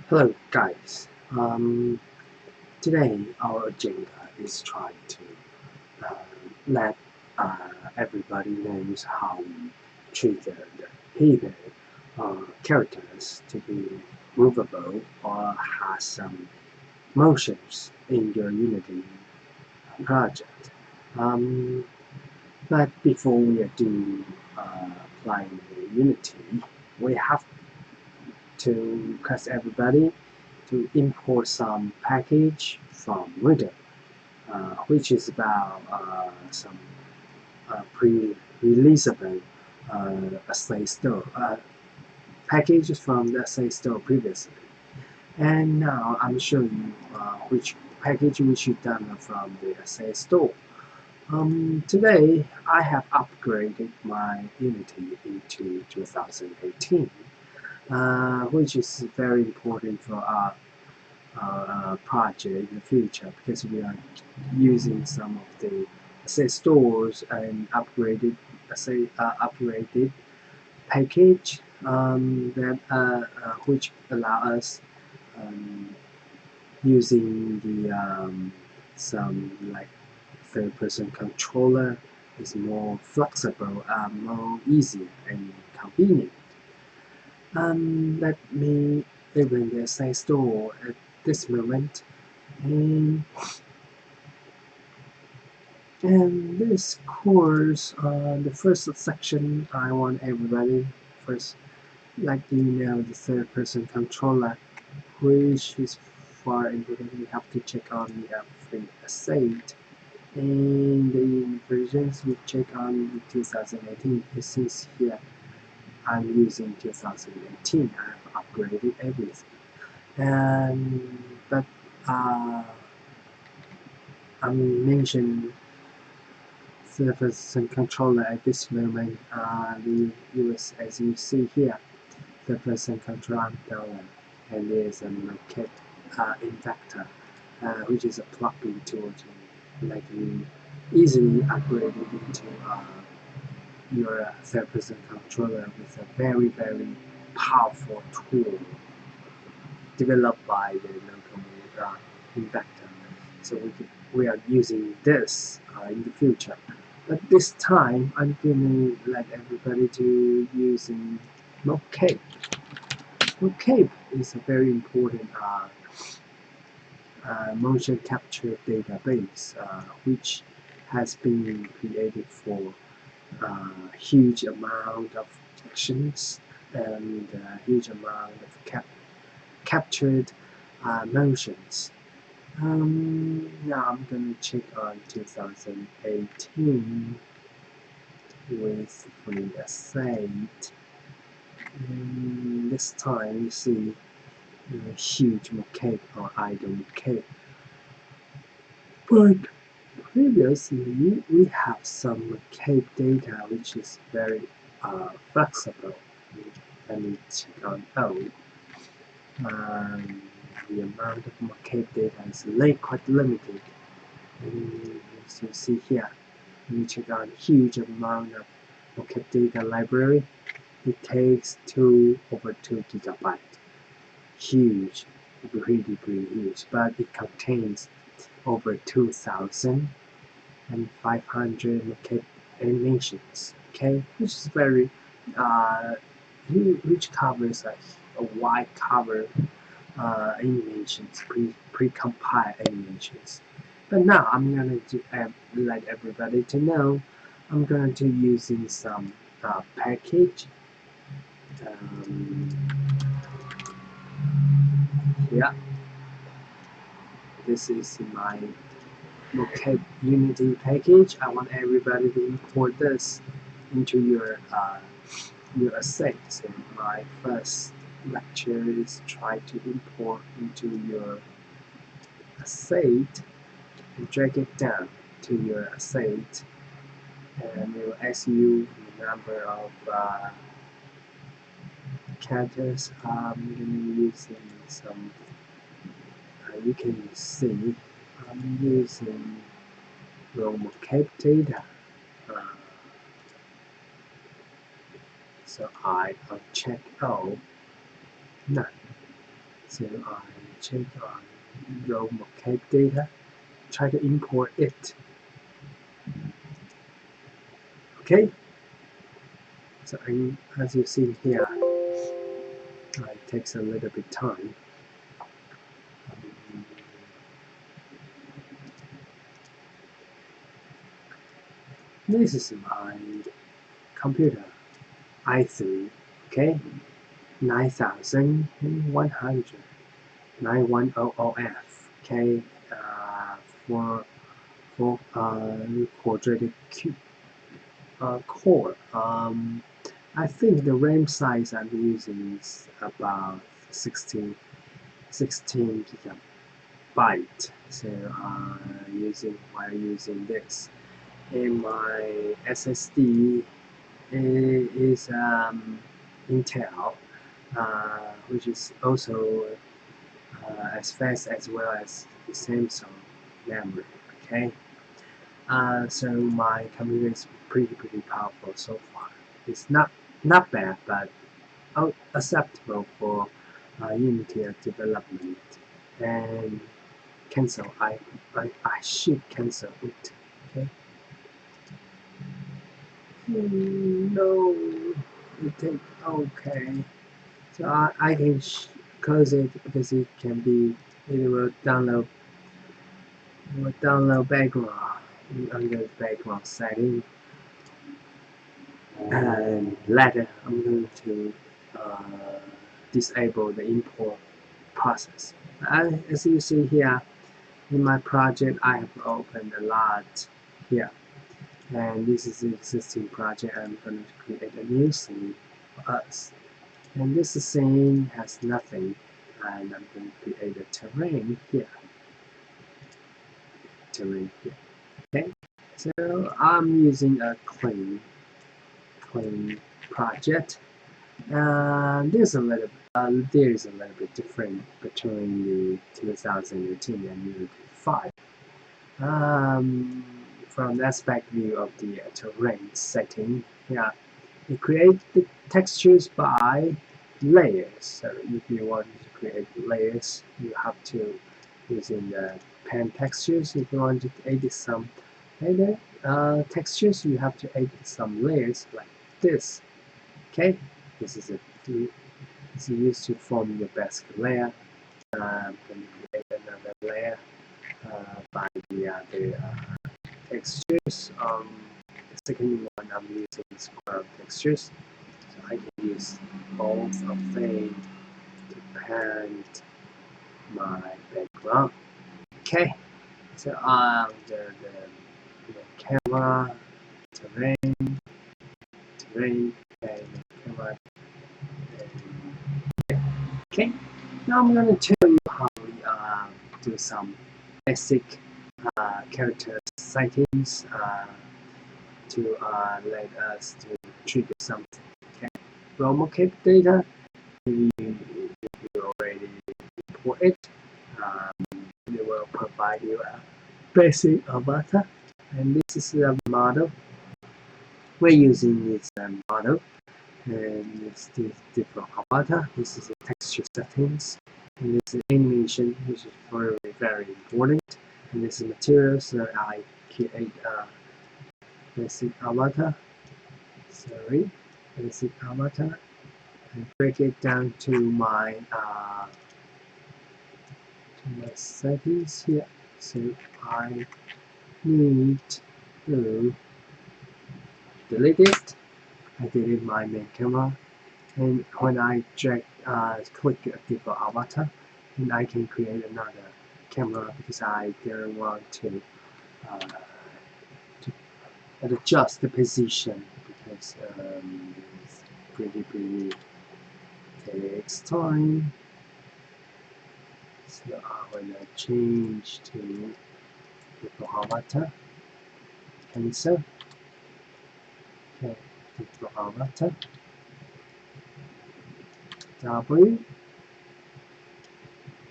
Hello guys, today our agenda is trying to uh, let everybody knows how we treat the hidden characters to be movable or has some motions in your Unity project. Um, but before we do applying the Unity, we have to request everybody to import some package from Reader, which is about some pre-releasable assay store packages from the assay store previously. And now I'm showing you which package we should download from the assay store. Today I have upgraded my Unity into 2018, which is very important for our project in the future because we are using some of the say stores and upgraded package that which allow us um, using the some like third-person controller is more flexible, more easier and convenient. Let me open the site store at this moment. And, and this course, the first section, I want everybody first, like the third-person controller, which is far important. We have to check on the free asset, and the versions we check on 2018. Since here I'm using 2018, I've upgraded everything, and but uh, I mentioned third-person controller at this moment. The US, as you see here, third-person controller download, and there's a market injector, which is a plug-in tool to let you easily upgrade it into your third-person controller with a very powerful tool developed by the local inventor. So we are using this in the future. But this time, I'm going to let everybody to using Mocape. Mocape is a very important motion capture database, which has been created for huge amount of actions and huge amount of captured motions. Now I'm gonna check on 2018 with free asset. This time you see a huge mocape or idle mocape. But previously we have some mocape data which is very flexible. Let me check on the amount of mocape data is quite limited. And as you see here, when you check out a huge amount of mocape data library, it takes over 2 gigabytes. Huge, pretty huge, but it contains over 2,500 mocape animations. Okay, which is very which covers a wide cover animations, pre-compiled animations. But now I'm going to let everybody to know I'm going to using some package. Yeah, this is my mocape Unity package. I want everybody to import this into your asset. So my first lecture is try to import into your asset and drag it down to your asset, and it will ask you the number of characters. I'm using some. You can see I'm using normal cap data. So I uncheck all none. So I check on raw mocap data, try to import it. Okay, so as you see here, it takes a little bit time. This is my computer, i3, okay, 9100, 9100F, okay, for quadratic core. I think the RAM size I'm using is about 16 gigabyte. So while using this, and my SSD is Intel, which is also as fast as well as the Samsung memory. Okay, so my computer is pretty powerful so far. It's not bad, but acceptable for Unity development. And cancel. I should cancel it. Okay. No, it take okay. So I can close it because it will download background under the background setting, and later I'm going to disable the import process. As you see here in my project, I have opened a lot here, and this is the existing project. I'm going to create a new scene for us, and this scene has nothing, and I'm going to create a terrain here. Okay, so I'm using a clean project. There is a little bit different between the 2018 and Unity 5. From the aspect view of the terrain setting, yeah, you create the textures by layers. So if you want to create layers, you have to using the pen textures. If you want to edit some textures, you have to edit some layers like this. Okay, this is used to form your basic layer. I'm going to create another layer by the textures. The second one I'm using is ground textures. So I can use both of them to paint my background. Okay, so the camera, terrain, and camera. Okay, now I'm going to tell you how we do some basic character settings to let us to trigger something. Okay, promo cap data. You already import it. It will provide you a basic avatar, and this is a model. We're using this model, and it's the different avatar. This is the texture settings, and this is animation, which is very important. And this is material, so I create a basic avatar. Basic avatar, and break it down to my settings here. So I need to delete it. I delete my main camera, and when I click a different avatar, and I can create another camera because I don't want to adjust the position because it's pretty takes time. So when I change to different avatar, cancel. Okay, different avatar. W.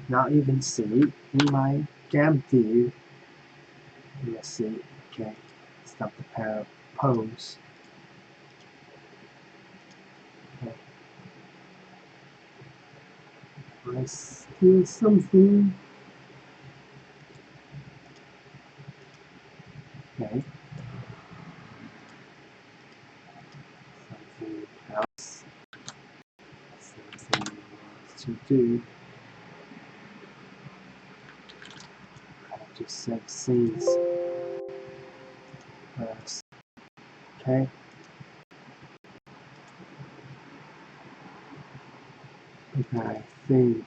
Now you can see in my game view. Let's see. Okay, stop the pair pose. Okay. I see something. Okay. Something else. Something else to do. I have to save scenes first. Okay. Okay, I think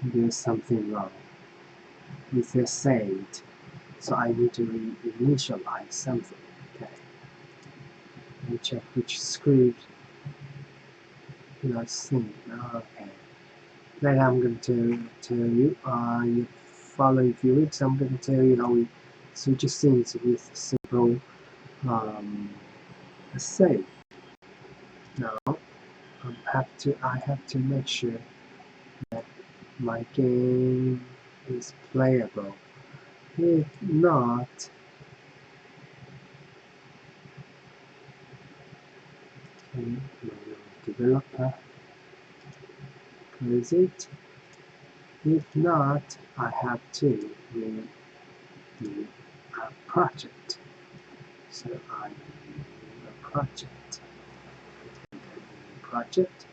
there's something wrong. It says saved, so I need to reinitialize something. Okay. Let me check which script let's see. Okay. Then I'm going to tell you, the following few weeks, I'm going to tell you how we switch scenes with simple save. Now, I have to make sure that my game is playable. If not, developer close it. If not, I have to new a project. So I new a project,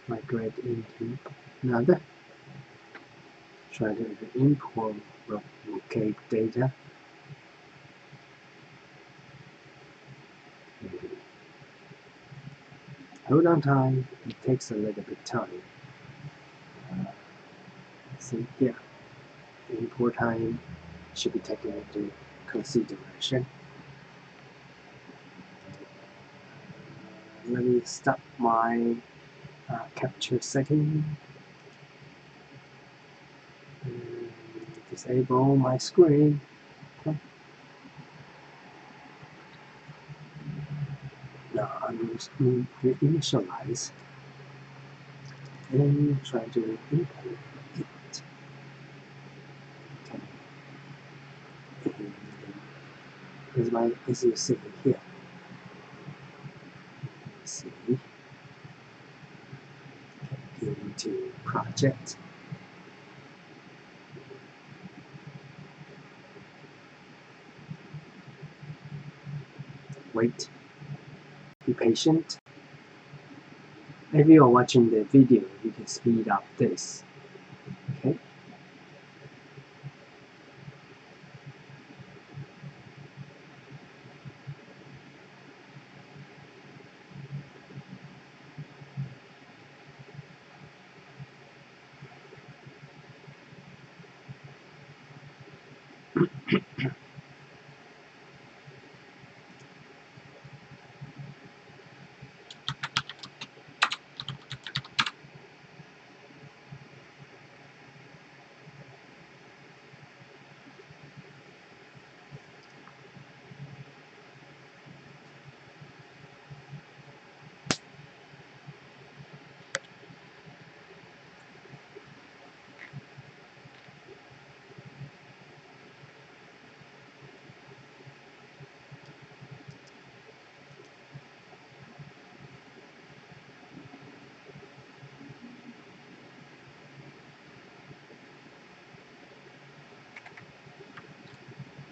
migrate into another. Try to import locate data. Hold on time, it takes a little bit time. See here, import time should be taken into consideration. Let me stop my capture setting. Disable my screen. Okay. Now I'm going to reinitialize and try to import it. Okay. As you see here, see into project. Wait, be patient. If you are watching the video, you can speed up this. Okay.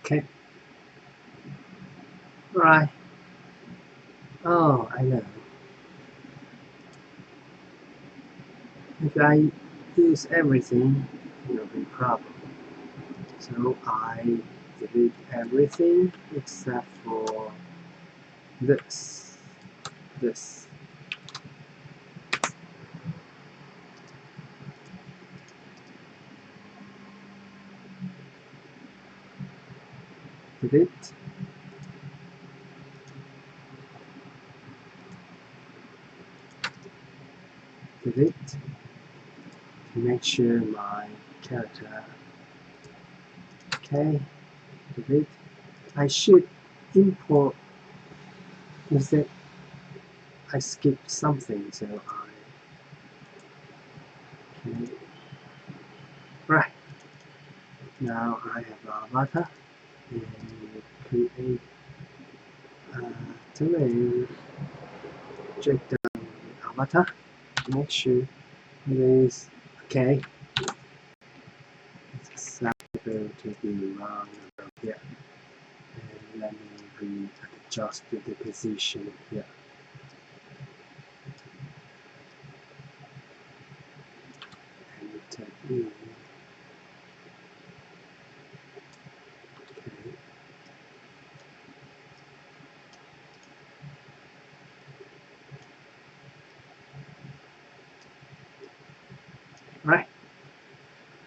Okay. Right. Oh, I know. If I use everything, it will be a problem. So I delete everything except for this. Delete. Delete. To make sure my character. Okay. Delete. I should import. Instead, I skipped something, so I. Okay. Right. Now I have a avatar and create a terrain. check the avatar to make sure it is okay. It's going to be wrong here. And let me readjust the position here. And type in. Okay. Right.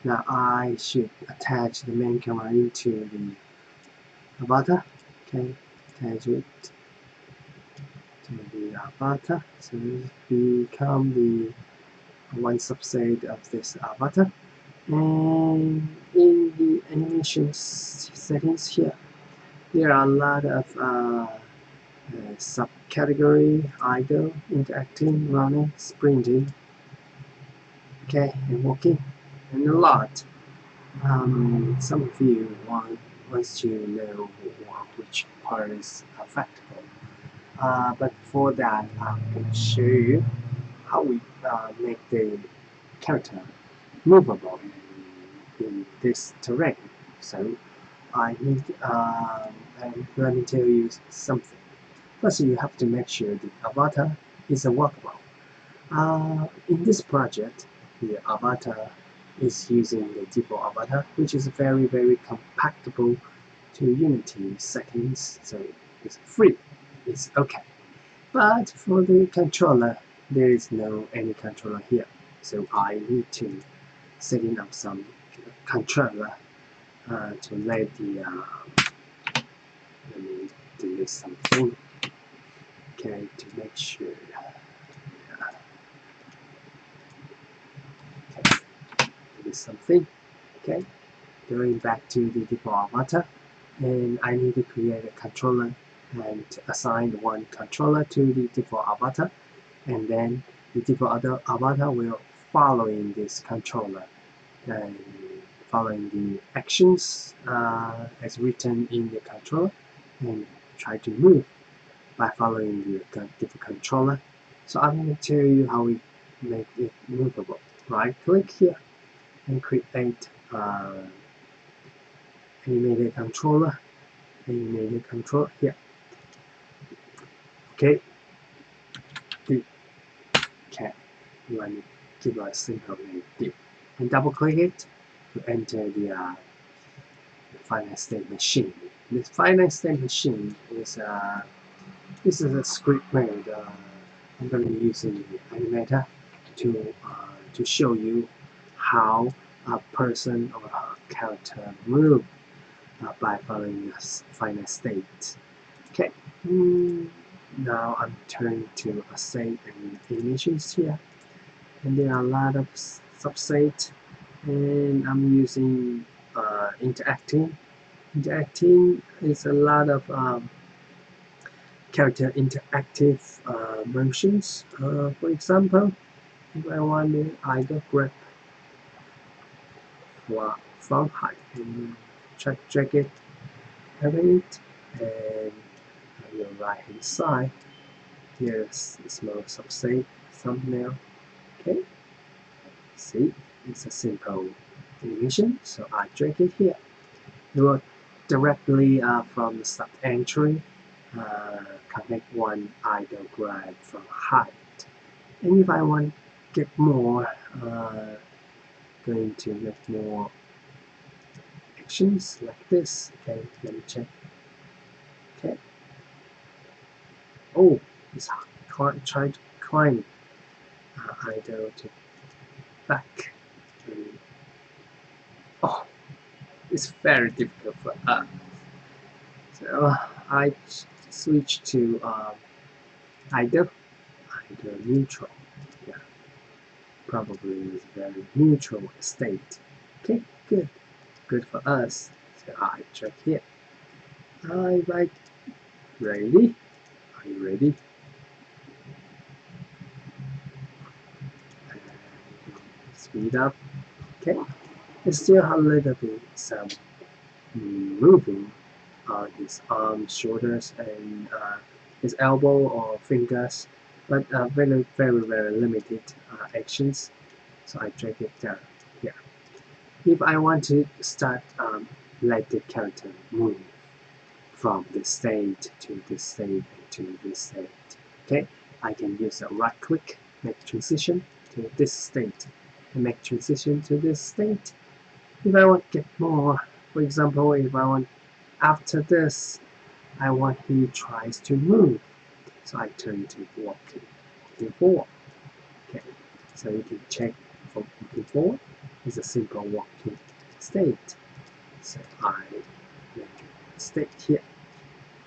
Now I should attach the main camera into the avatar. Okay, attach it to the avatar. So it become the one subset of this avatar. And in the animation settings here, there are a lot of subcategory: idle, interacting, running, sprinting, okay, and walking, and a lot. Some of you wants to know which part is affectable. But for that, I'm going to show you how we make the character movable in this terrain. So let me tell you something. First, you have to make sure the avatar is walkable. In this project, the avatar is using the default avatar, which is very compatible to Unity settings, so it's free, it's okay. But for the controller, there is no any controller here, so I need to setting up some controller to let the let me delete something, okay, to make sure. Okay, delete something. Okay, going back to the default avatar, and I need to create a controller and assign one controller to the default avatar, and then the default avatar will following this controller and following the actions as written in the controller, and try to move by following the default controller. So I'm going to tell you how we make it movable. Right click here and create animated controller here. Okay, okay, let me give a simple name and double click it to enter the finite state machine. This finite state machine is this is a script mode. I'm going to be using the animator to show you how a person or a character move by following this finite state. Okay, now I'm turning to a save and animations here, and there are a lot of subsets, and I'm using interacting. Interacting is a lot of character interactive motions. For example, if I want to either grab from height and drag it, having it, and on the right hand side, here's a small subset thumbnail. Okay, see, it's a simple animation, so I drag it here. It will directly from the sub entry connect one idle grab from height. And if I want to get more, going to make more actions like this. Okay, let me check. Okay. Oh, it's trying to climb idle to back. Oh, it's very difficult for us. So I switch to idle neutral. Yeah, probably is very neutral state. Okay, good for us. So I check here. I write ready. Are you ready? And speed up. Okay, it's still a little bit some moving on his arms, shoulders, and his elbow or fingers. but very limited actions. So I drag it down here. If I want to start let the character move from this state to this state to this state, okay, I can use a right click, make transition to this state, and make transition to this state. If I want to get more, for example, if I want after this, I want he tries to move, so I turn to walking forward. Okay, so you can check for walking forward is a simple walking state. So I make a state here,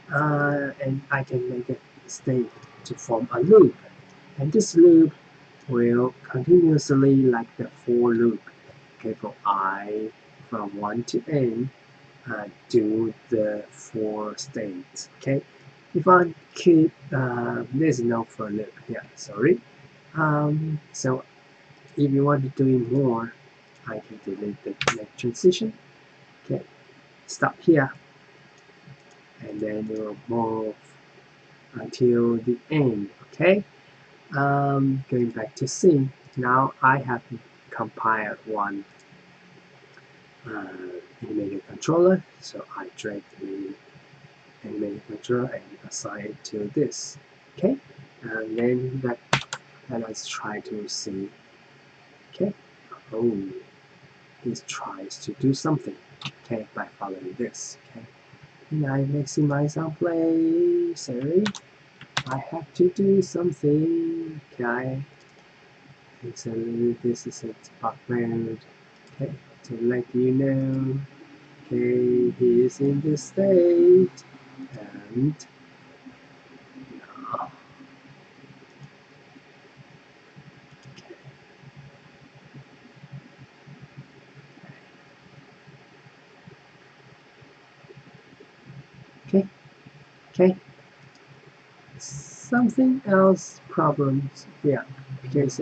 and I can make a state to form a loop, and this loop will continuously like the for loop. Okay, for I from 1 to n, do the for states. Okay, if I keep there's no for loop here. Sorry. So if you want to do it more, I can delete the next transition. Okay, stop here, and then it will move until the end. Okay, going back to C. Now I have compiled one animated controller, so I drag the animated controller and assign it to this. Okay, and then let us try to see. Okay, oh, it tries to do something. Okay, by following this. Okay, and I maximize on play. Sorry, I have to do something. Okay, and so this is a bug mode. Okay, to let you know. Okay, he is in this state, and now, okay, okay. Something else problems here because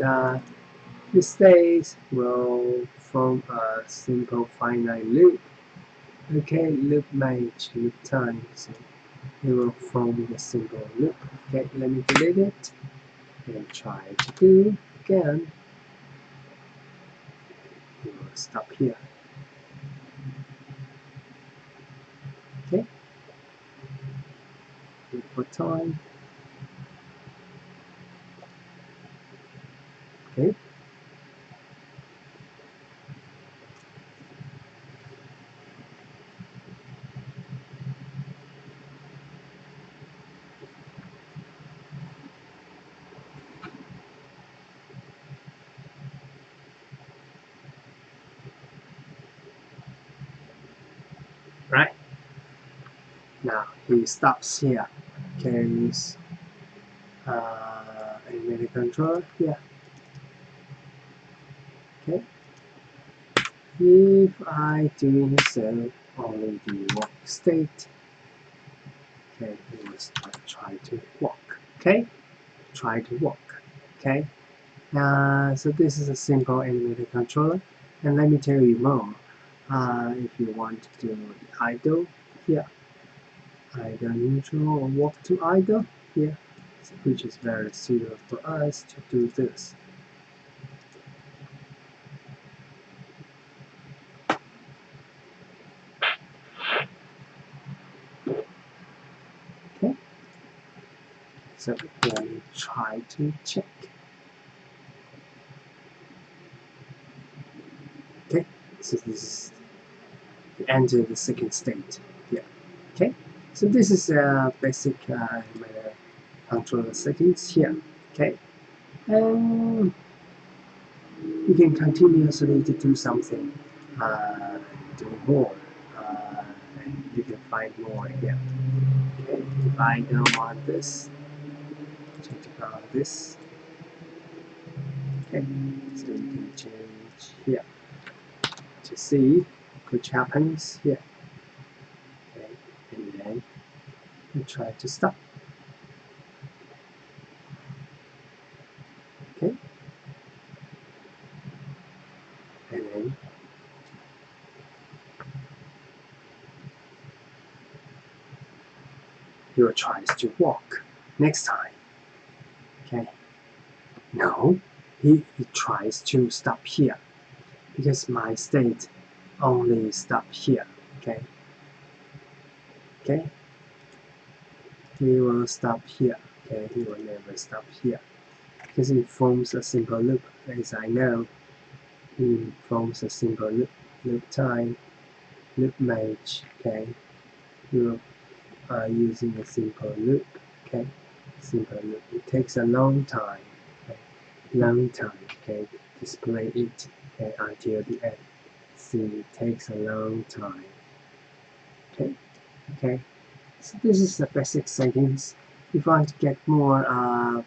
this state will form a simple finite loop. Okay, loop match loop time, so it will form a simple loop. Okay, let me delete it and try to do again. It will stop here. Okay, wait for time. Okay. Right. Now he stops here. Okay, animated controller here. Okay, if I do so only the walk state, okay, we will try to walk. Okay, try to walk. Okay, so this is a simple animated controller, and let me tell you more. If you want to do the idle here, idle neutral or walk to idle here, which is very suitable for us to do this. Okay, so let me try to check. Okay, so this is enter the second state here. Okay, so this is basic controller settings here. Okay, and you can continuously to do something, do more, and you can find more here. Okay, if I don't want this, change around this. Okay, so you can change here to see which happens here. Okay, and then you try to stop. Okay, and then you will try to walk next time. Okay. No, he tries to stop here because my state only stop here. Okay. Okay. He will stop here. Okay. He will never stop here because it forms a simple loop. As I know, it forms a simple loop time, loop match. Okay. You are using a simple loop. Okay. Simple loop. It takes a long time. Okay? Long time. Okay. Display it, okay, until the end. See, it takes a long time. Okay. Okay. So this is the basic settings. If I want to get more,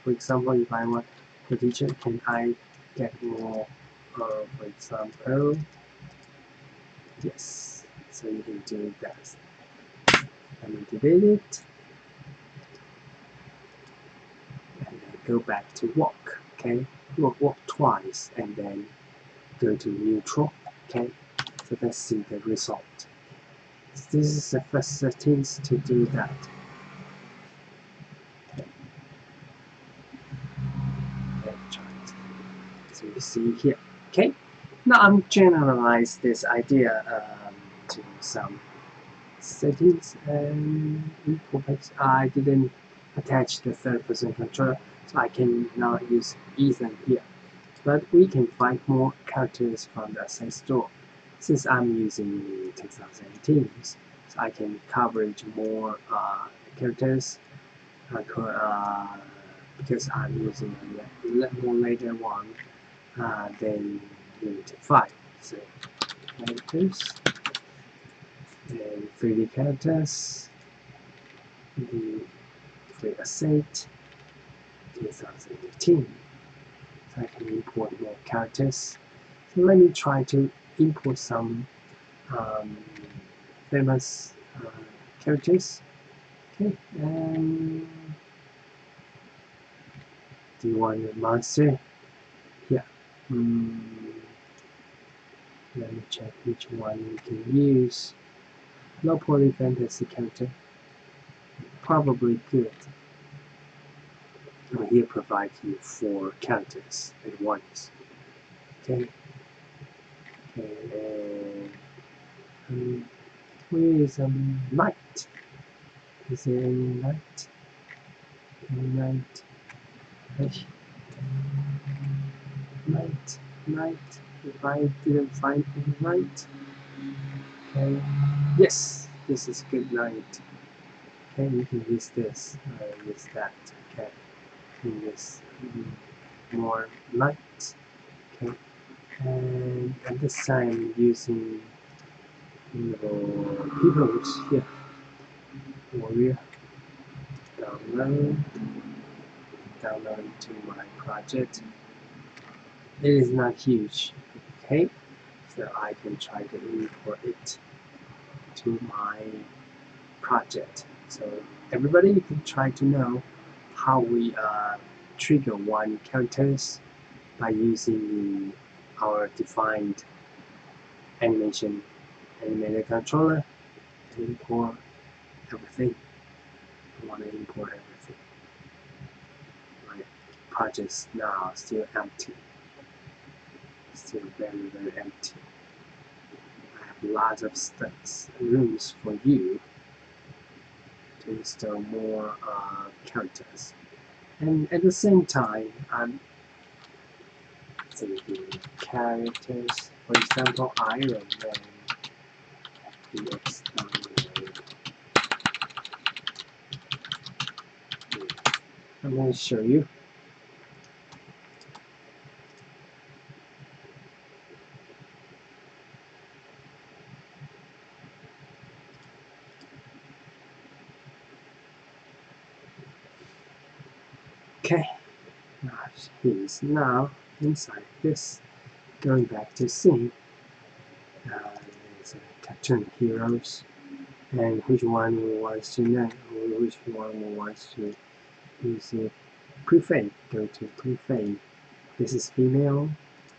for example, if I want the teacher, can I get more, for example, yes, so you can do that. Let me delete it, and then go back to walk, okay? Walk twice, and then go to neutral, okay? So let's see the result. So this is the first settings to do that. As we see here. Okay, now I'm generalize this idea to some settings and import. I didn't attach the third-person controller, so I can now use Ethan here. But we can find more characters from the asset store. Since I'm using the 2018, so I can coverage more characters because I'm using a more later one than Unity 5. So characters and 3D characters, the free asset 2018. So I can import more characters. So let me try to import some famous characters. Okay, and do you want a monster? Yeah. Let me check which one we can use. Low poly fantasy character. Probably good. Here provides you 4 characters at once. Okay. Okay. Where is light? Is there any light? Light. Light. If I didn't find any light. Okay. Yes, this is good light. Okay, you can use this, use that. Okay, use more light. Okay, and at this time using heroes here. Warrior. Download to my project. It is not huge. Okay, so I can try to import it to my project. So everybody can try to know how we trigger one characters by using our defined animated controller to import everything. I want to import everything. My project's now still empty. Still very empty. I have lots of rooms for you to install more characters. And at the same time, I'm thinking characters, for example, Iron Man. I'm going to show you. Okay, he's now inside this. Going back to scene, there's cartoon heroes, and which one wants to know, or which one wants to use it? Prefade. Go to prefade. This is female,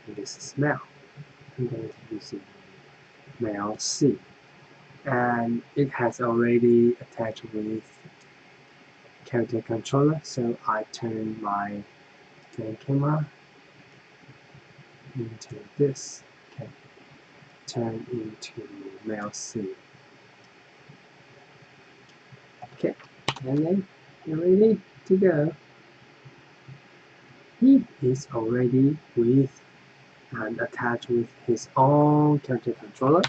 and this is male. I'm going to use it male C, and it has already attached with character controller, so I turn my Turn camera into this. Okay. Turn into male C. Okay, and then you're ready to go. He is already with and attached with his own character controller.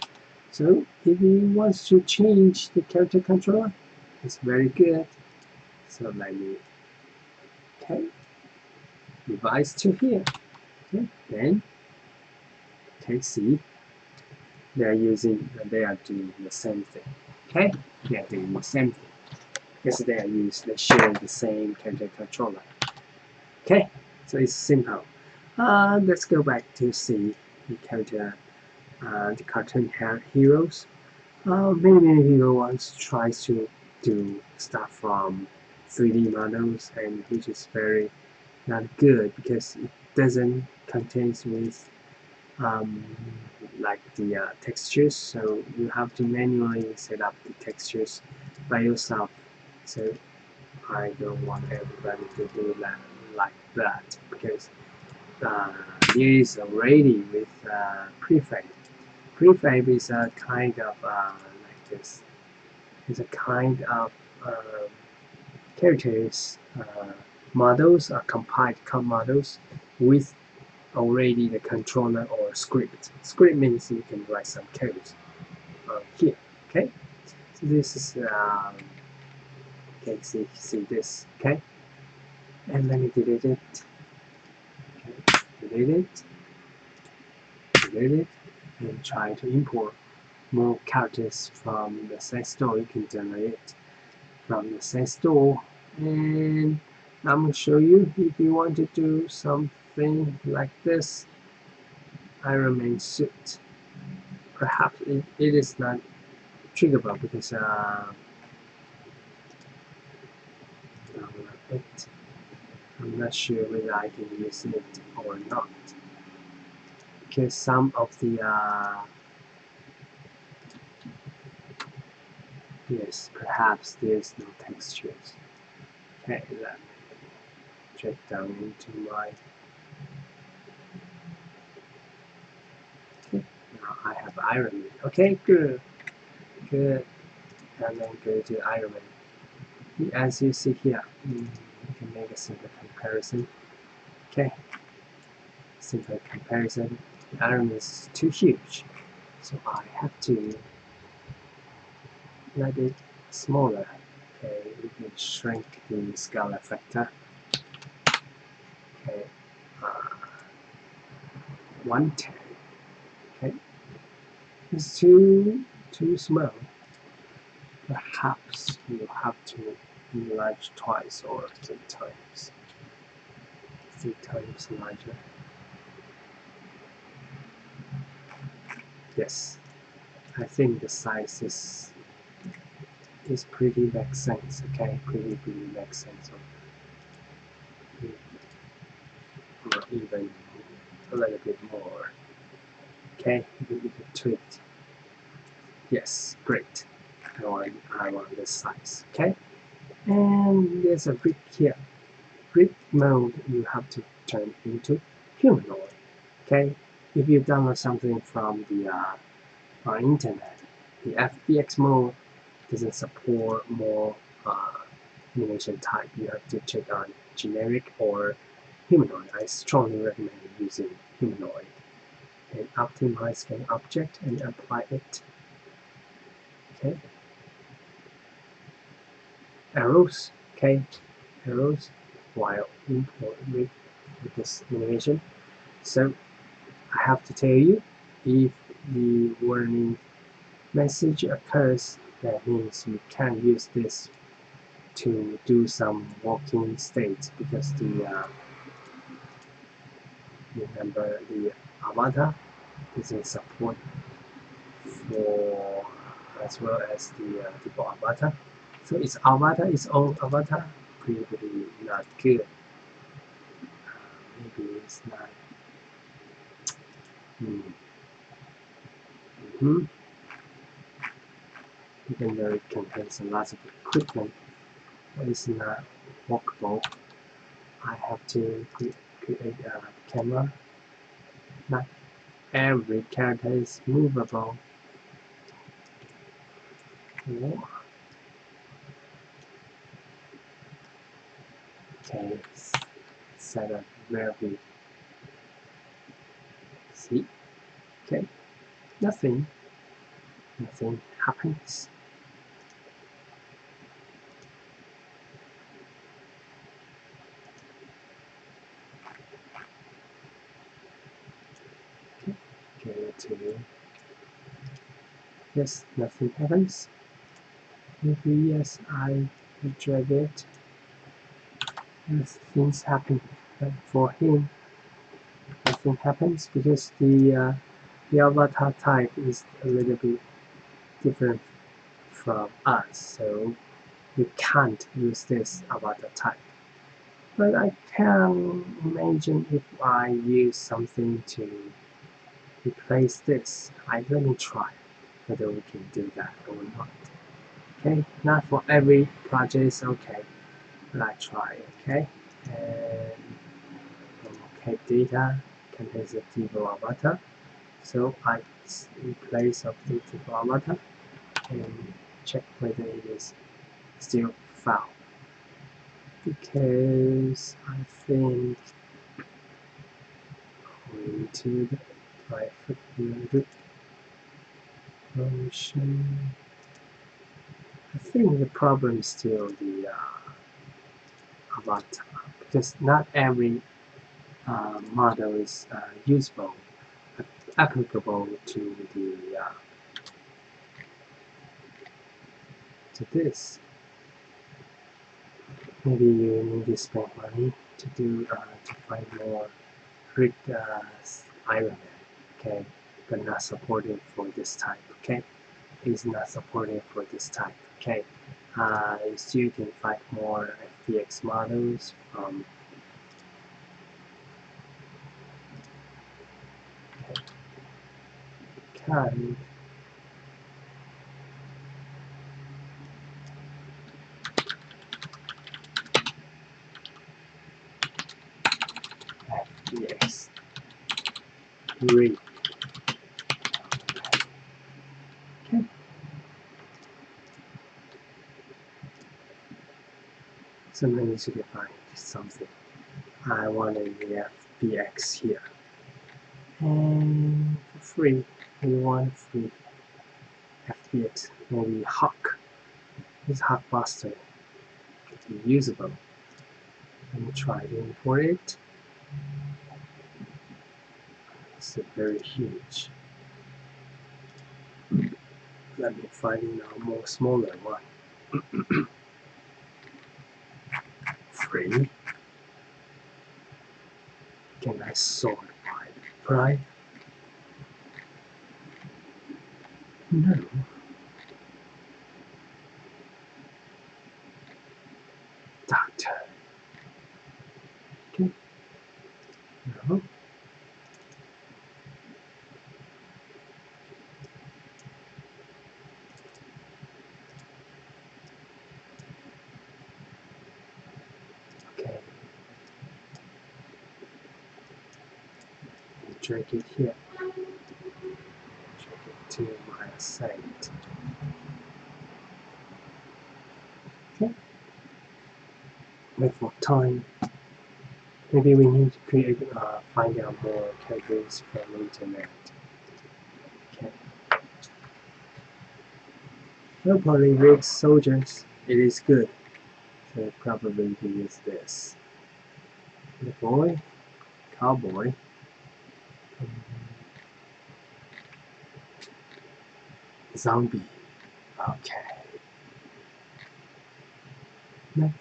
So if he wants to change the character controller, it's very good. So let me device to here. Okay, then see they are doing the same thing. Okay, they are doing the same thing because they share the same character controller. Okay, so it's simple. Let's go back to see the character, the cartoon heroes. Many people once tries to do stuff from 3D models, and which is very not good because it doesn't contain with um, like the textures, so you have to manually set up the textures by yourself. So I don't want everybody to do that like that because there is already with prefab. Prefab is a kind of like this. It's a kind of characters models are compiled models with already the controller or script. Script means you can write some code here. Okay, so this is okay. See this. Okay, and let me delete it. Okay, delete it, and try to import more characters from the set store. You can generate it from the set store, and I'm going to show you if you want to do something like this. Iron Man suit. Perhaps it is not triggerable because I'm not sure whether I can use it or not because some of the yes, perhaps there's no textures. Okay, let me check down into my okay. Now I have Iron Man. Okay, good, and then go to Iron Man. As you see here, you can make a simple comparison. Okay, simple comparison. The Iron Man is too huge, so I have to let it smaller. Okay, we can shrink the scale factor. Okay, 110. Okay, it's too small. Perhaps you have to enlarge twice or 3 times. 3 times larger. Yes, I think the size is pretty makes sense. Okay, pretty makes sense. Or even a little bit more. Okay, a little bit tweaked. Yes, great. I want this size. Okay, and there's a brick here. Brick mode you have to turn into humanoid. Okay, if you download something from the internet, the FBX mode doesn't support more animation type. You have to check on generic or humanoid. I strongly recommend using humanoid. And optimize scan object and apply it. Okay. Arrows. Okay. Arrows while import with this animation. So I have to tell you, if the warning message occurs, that means you can't use this to do some walking states because the remember the avatar doesn't support for as well as the default avatar. So its own avatar, pretty not good. Maybe it's not. Even though it contains a lot of equipment, but it's not walkable. I have to create a camera. Not every character is movable. Okay, set up where we see. Okay, nothing happens. Okay, go to yes, nothing happens. Maybe yes, I drag it. And things happen, but for him, nothing happens because the avatar type is a little bit different from us, so we can't use this avatar type. But I can imagine if I use something to replace this. Let me try whether we can do that or not. Okay, not for every project, okay, but I try, okay. And okay, data contains a default avatar, so I replace of the default avatar and check whether it is still found. Because I think going to the private mode function, I think the problem is still the avatar, because not every model is usable, applicable to the to this. Maybe you need to spend money to do to find more rigged Iron Man, okay, but not supported for this type, okay. Is not supported for this type, okay. So you can find more FBX models from can FBX rig. Okay. So let me to define something. I want a FBX here. And for free, we want free FBX, maybe Hawk. This Hawk Buster could be usable. Let me try to import it. It's very huge. Let me find a more smaller one. Free. Can I sort by price? No. Doctor. Okay. No. Okay. Drag it here. Drag it to my site. Okay. Wait for time. Maybe we need to create, find out more categories from the internet. Okay. Nobody reads soldiers. It is good. So probably he is this. The boy, cowboy. Zombie. Okay. No.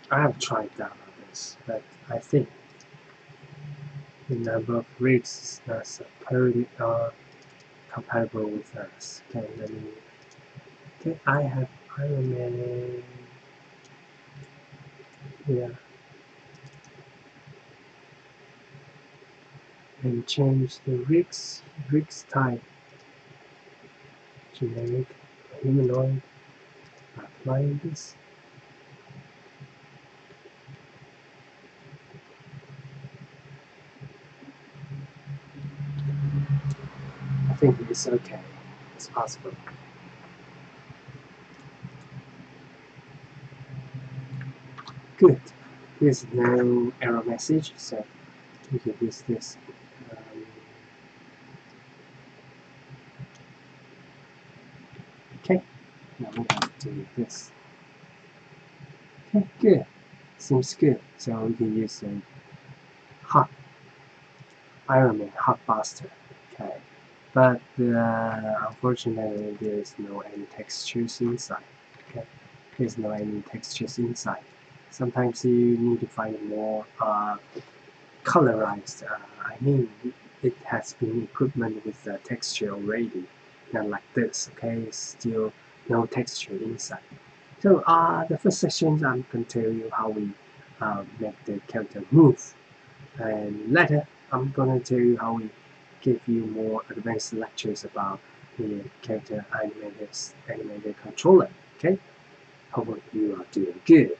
I have tried that on this, but I think the number of rigs is not supported or compatible with us. Okay, let me. Okay, I have Iron Man. Yeah. can change the rigs type, generic, humanoid, applying this. I think it's okay, it's possible. Good, there's no error message, so we can use this. Okay, now we have to do this. Okay, good, seems good. So we can use a hot Iron Man hot buster. Okay, but unfortunately there is no any textures inside. Okay, there's no any textures inside. Sometimes you need to find more colorized. I mean, it has been equipment with the texture already, not like this. Okay, still no texture inside. So the first section I'm going to tell you how we make the character move, and later I'm going to tell you how we give you more advanced lectures about the character animated controller. Okay, hope you are doing good.